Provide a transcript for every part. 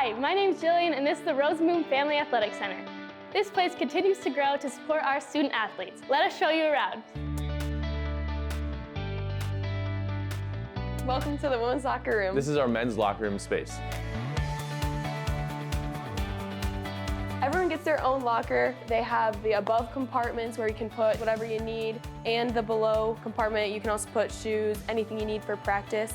Hi, my name's Jillian and this is the Rozenboom Family Athletic Center. This place continues to grow to support our student athletes. Let us show you around. Welcome to the women's locker room. This is our men's locker room space. Everyone gets their own locker. They have the above compartments where you can put whatever you need, and the below compartment you can also put shoes, anything you need for practice.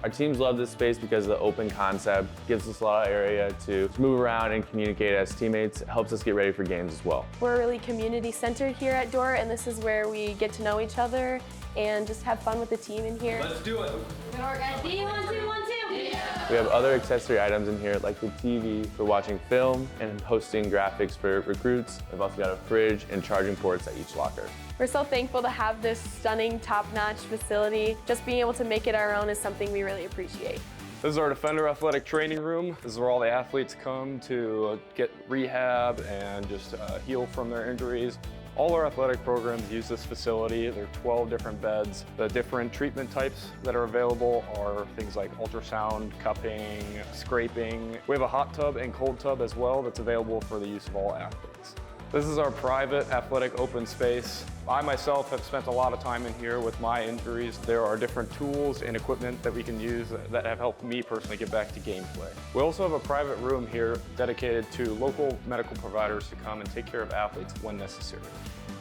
Our teams love this space because the open concept gives us a lot of area to move around and communicate as teammates. It helps us get ready for games as well. We're really community centered here at Dordt, and this is where we get to know each other and just have fun with the team in here. Let's do it. Dordt guys, 1, 2, 1, 2. Yeah. We have other accessory items in here like the TV for watching film and hosting graphics for recruits. We've also got a fridge and charging ports at each locker. We're so thankful to have this stunning, top-notch facility. Just being able to make it our own is something we really appreciate. This is our Defender Athletic Training Room. This is where all the athletes come to get rehab and just heal from their injuries. All our athletic programs use this facility. There are 12 different beds. The different treatment types that are available are things like ultrasound, cupping, scraping. We have a hot tub and cold tub as well that's available for the use of all athletes. This is our private athletic open space. I myself have spent a lot of time in here with my injuries. There are different tools and equipment that we can use that have helped me personally get back to gameplay. We also have a private room here dedicated to local medical providers to come and take care of athletes when necessary.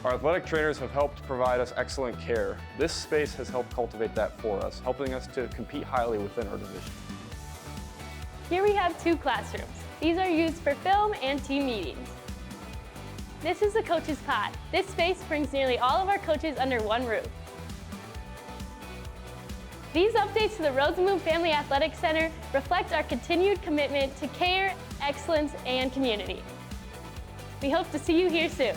Our athletic trainers have helped provide us excellent care. This space has helped cultivate that for us, helping us to compete highly within our division. Here we have 2 classrooms. These are used for film and team meetings. This is the coach's pod. This space brings nearly all of our coaches under one roof. These updates to the Rozenboom Family Athletic Center reflect our continued commitment to care, excellence, and community. We hope to see you here soon.